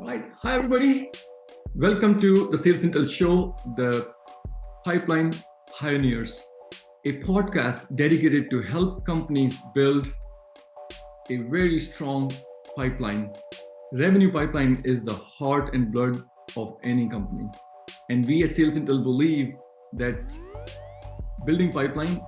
Right. Hi, everybody. Welcome to the Sales Intel Show, the Pipeline Pioneers, a podcast dedicated to help companies build a very strong pipeline. Revenue pipeline is the heart and blood of any company. And we at Sales Intel believe that building pipeline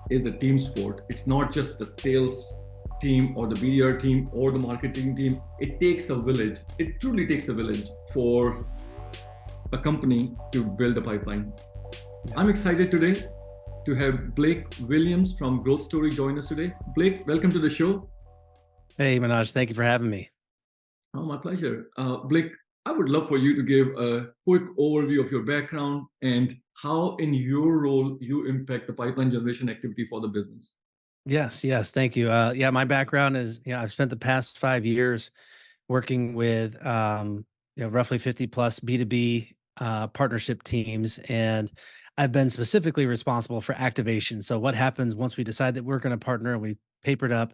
is a team sport. It's not just the sales team or the BDR team or the marketing team. It takes a village. It truly takes a village for a company to build a pipeline. Yes. I'm excited today to have Blake Williams from Growth Story join us today. Blake, welcome to the show. Hey, Manoj, thank you for having me. Oh, my pleasure. Blake, I would love for you to give a quick overview of your background and how in your role you impact the pipeline generation activity for the business. Yes, thank you. My background is, I've spent the past 5 years working with, roughly 50 plus B2B partnership teams. And I've been specifically responsible for activation. So what happens once we decide that we're going to partner and we papered up?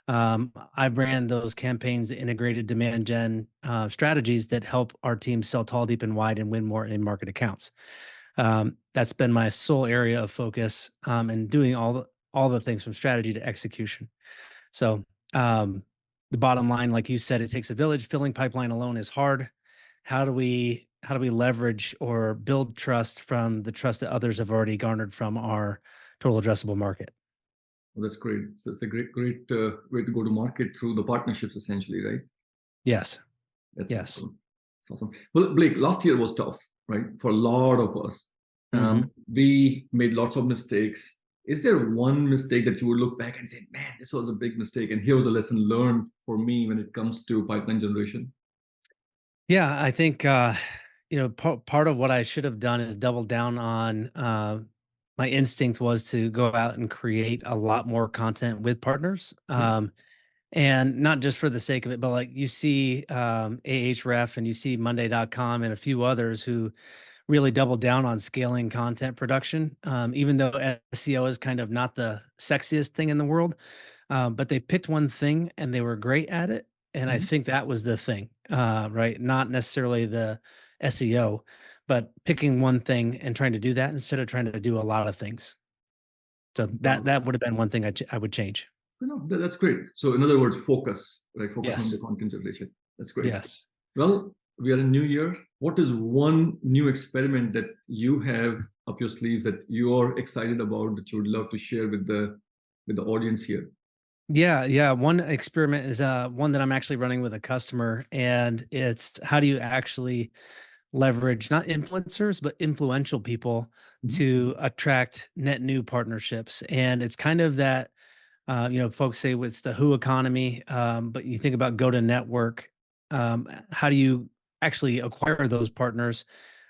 I ran those campaigns, the integrated demand gen strategies that help our team sell tall, deep, and wide and win more in market accounts. That's been my sole area of focus, and doing all the things from strategy to execution. So the bottom line, like you said, it takes a village. Filling pipeline alone is hard. How do we leverage or build trust from the trust that others have already garnered from our total addressable market? Well, that's great. So it's a great way to go to market through the partnerships, essentially, right? Yes. That's yes. Awesome. That's awesome. Well, Blake, last year was tough, right? For a lot of us. We made lots of mistakes. Is there one mistake that you would look back and say, man, this was a big mistake, and here was a lesson learned for me when it comes to pipeline generation? Yeah, I think part of what I should have done is double down on my instinct was to go out and create a lot more content with partners. And not just for the sake of it, but like you see Ahref and you see Monday.com and a few others who really doubled down on scaling content production, even though SEO is kind of not the sexiest thing in the world. But they picked one thing and they were great at it. And I think that was the thing, right? Not necessarily the SEO, but picking one thing and trying to do that instead of trying to do a lot of things. So that would have been one thing I would change. No, that's great. So in other words, focus, right? Focus Yes. on the content generation. That's great. Yes. Well, we are in New Year. What is one new experiment that you have up your sleeves that you are excited about that you would love to share with the audience here? Yeah. One experiment is one that I'm actually running with a customer, and it's how do you actually leverage not influencers but influential people to attract net new partnerships. And it's kind of that folks say it's the who economy, but you think about go to network. How do you actually acquire those partners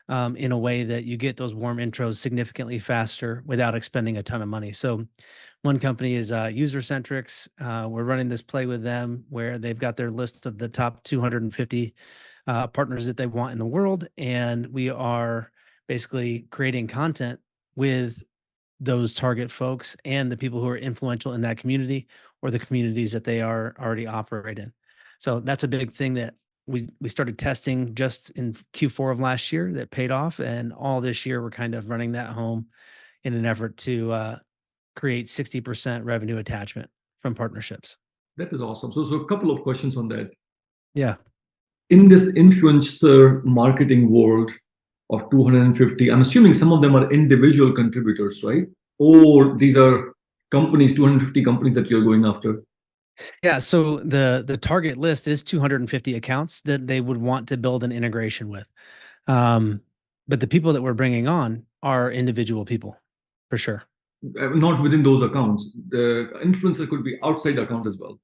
in a way that you get those warm intros significantly faster without expending a ton of money? So one company is User Centrics. We're running this play with them where they've got their list of the top 250 partners that they want in the world. And we are basically creating content with those target folks and the people who are influential in that community or the communities that they are already operate in. So that's a big thing that we started testing just in Q4 of last year that paid off. And all this year, we're kind of running that home in an effort to create 60% revenue attachment from partnerships. That is awesome. So a couple of questions on that. Yeah. In this influencer marketing world of 250, I'm assuming some of them are individual contributors, right? Or these are companies, 250 companies that you're going after. Yeah. So the target list is 250 accounts that they would want to build an integration with. But the people that we're bringing on are individual people, for sure. Not within those accounts. The influencer could be outside the account as well.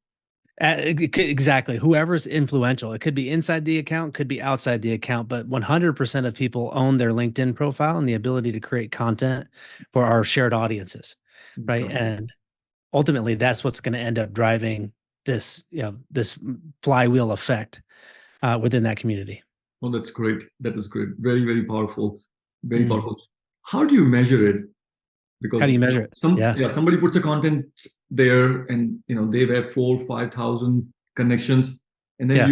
Exactly. Whoever's influential. It could be inside the account, could be outside the account, but 100% of people own their LinkedIn profile and the ability to create content for our shared audiences, right? And ultimately, that's what's going to end up driving this, this flywheel effect within that community. Oh, that's great. That is great. Very, very powerful. Very powerful. How do you measure it? Because how do you measure it? Somebody puts a content there, and they have 4,000-5,000 connections, and then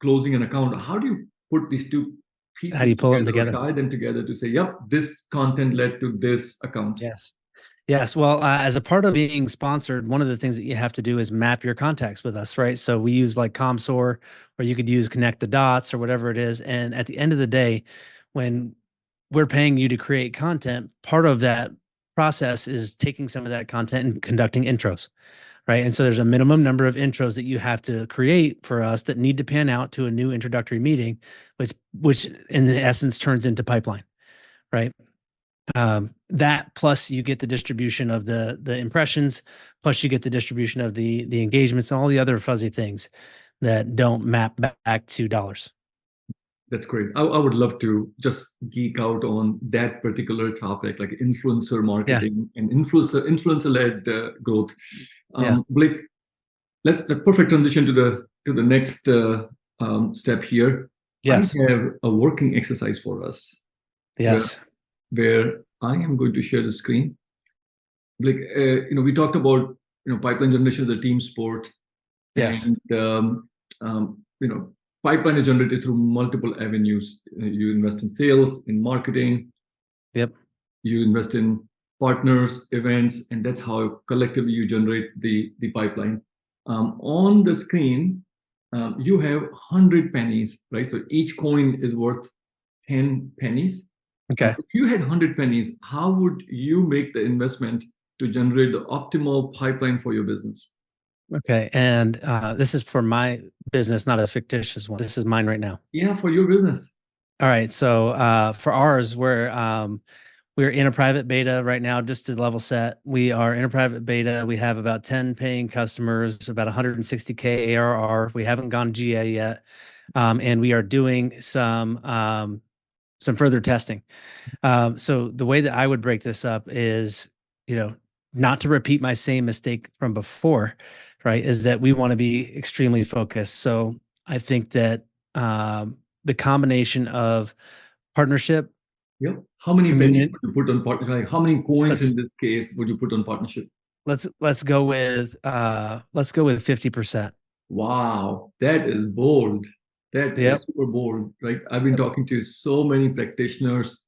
closing an account, how do you put these two How do pieces you pull them together or together? tie them together to say, yep, this content led to this account? Yes. Yes. Well, as a part of being sponsored, one of the things that you have to do is map your contacts with us, right? So we use like ComSor, or you could use Connect the Dots or whatever it is. And at the end of the day, when we're paying you to create content, part of that process is taking some of that content and conducting intros, right? And so there's a minimum number of intros that you have to create for us that need to pan out to a new introductory meeting, which in essence turns into pipeline, right? That plus you get the distribution of the impressions, plus you get the distribution of the engagements and all the other fuzzy things that don't map back to dollars. That's great. I would love to just geek out on that particular topic, like influencer Yeah. marketing and influencer-led growth. Yeah. Blake, let's the perfect transition to the next step here. I Yes. have a working exercise for us where Yes. where I am going to share the screen. Like we talked about pipeline generation as a team sport, Yes. and pipeline is generated through multiple avenues. You invest in sales, in marketing, Yep. you invest in partners, events, and that's how collectively you generate the pipeline. On the screen, you have 100 pennies, right? So each coin is worth 10 pennies. Okay. If you had 100 pennies, how would you make the investment to generate the optimal pipeline for your business? Okay. And this is for my business, not a fictitious one. This is mine right now. Yeah, for your business. All right. So for ours, we're in a private beta right now, just to level set. We are in a private beta. We have about 10 paying customers, about 160K ARR. We haven't gone GA yet. And we are doing some further testing. So the way that I would break this up is, not to repeat my same mistake from before, right? Is that we want to be extremely focused. So I think that the combination of partnership, Yep. How many pennies community, would you put on partnership? Like how many coins let's in this case would you put on partnership? let's go with 50%. Wow, that is bold. That is Yep. super bold, right? I've been Yep. talking to so many practitioners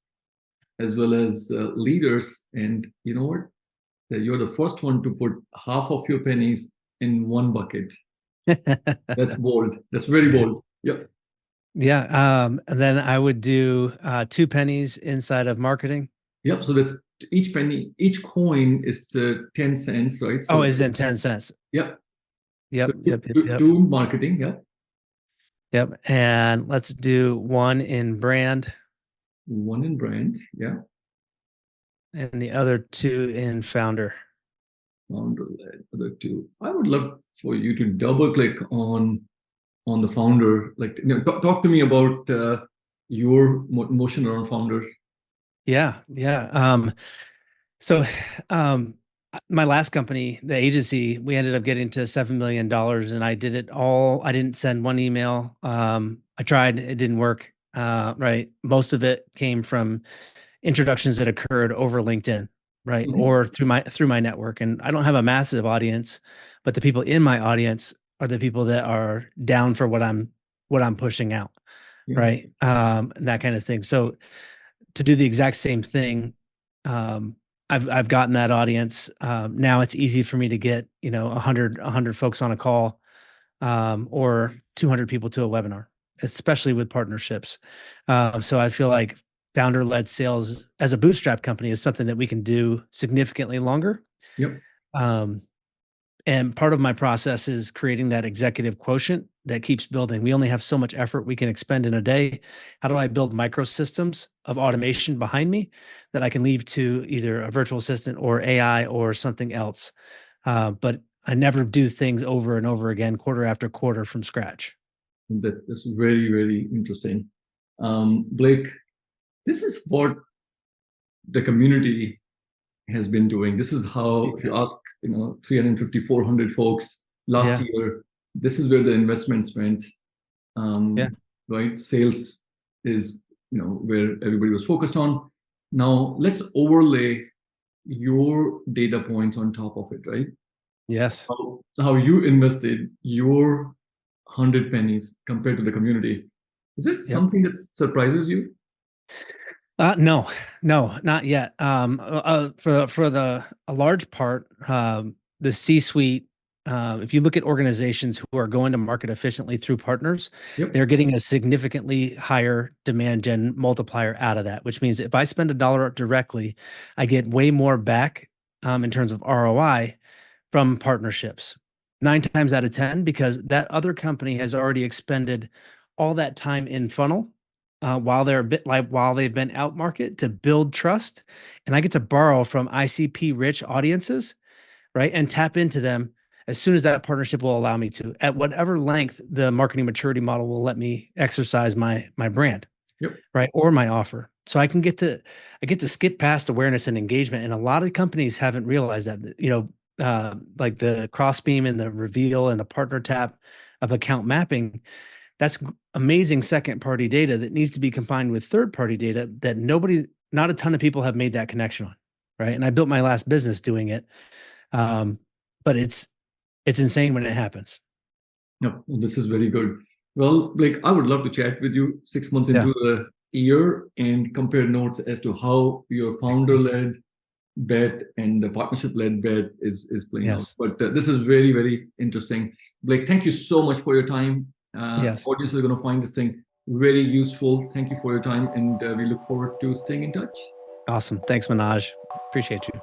as well as leaders, and you know what? That you're the first one to put half of your pennies in one bucket. That's bold. That's very bold. Yep. Yeah. And then I would do 2 pennies inside of marketing. Yep. So this each penny, each coin is 10 cents, right? Oh, So is in 10 cents. yep. So Yep. Yep. Yep. Yep. two marketing. Yep. Yep. And let's do one in brand One in brand. Yeah. and the other two in founder. Founder led. Other two. I would love for you to double click on the founder. Like, talk to me about your motion around founder. Yeah. Yeah. So my last company, the agency, we ended up getting to $7 million, and I did it all. I didn't send one email. I tried, it didn't work. Right. Most of it came from introductions that occurred over LinkedIn, right? Mhm. Or through my network. And I don't have a massive audience, but the people in my audience are the people that are down for what I'm pushing out, Yeah. right? And that kind of thing. So to do the exact same thing, um, I've gotten that audience. Now it's easy for me to get, 100 folks on a call, or 200 people to a webinar, especially with partnerships. So I feel like founder-led sales as a bootstrap company is something that we can do significantly longer. Yep. Um, and part of my process is creating that executive quotient that keeps building. We only have so much effort we can expend in a day. How do I build microsystems of automation behind me that I can leave to either a virtual assistant or AI or something else? But I never do things over and over again, quarter after quarter from scratch. That's very, very interesting. Blake, this is what the community has been doing. This is how, if Yeah. you ask, 350, 400 folks last Yeah. year, this is where the investments went. Yeah. Right? Sales is, where everybody was focused on. Now let's overlay your data points on top of it, right? Yes. How you invested your 100 pennies compared to the community. Is this Yep. something that surprises you? No, no, not yet. For the a large part, the C-suite. If you look at organizations who are going to market efficiently through partners, Yep. they're getting a significantly higher demand gen multiplier out of that. Which means if I spend $1 directly, I get way more back in terms of ROI from partnerships. 9 times out of 10, because that other company has already expended all that time in funnel while they're a bit like while they've been out market to build trust, and I get to borrow from ICP rich audiences, right, and tap into them as soon as that partnership will allow me to, at whatever length the marketing maturity model will let me exercise my brand, Yep. right, or my offer. So I get to skip past awareness and engagement, and a lot of companies haven't realized that. Like the crossbeam and the reveal and the partner tap of account mapping, that's amazing second party data that needs to be combined with third party data that not a ton of people have made that connection on, right? And I built my last business doing it, um, but it's insane when it happens. No, this is very good. Well, like I would love to chat with you 6 months Yeah. into the year and compare notes as to how your founder-led bet and the partnership-led bet is playing out. Yes. But this is very, very interesting. Blake, thank you so much for your time. Yes. Audience are going to find this thing very useful. Thank you for your time, and we look forward to staying in touch. Awesome. Thanks, Manoj. Appreciate you.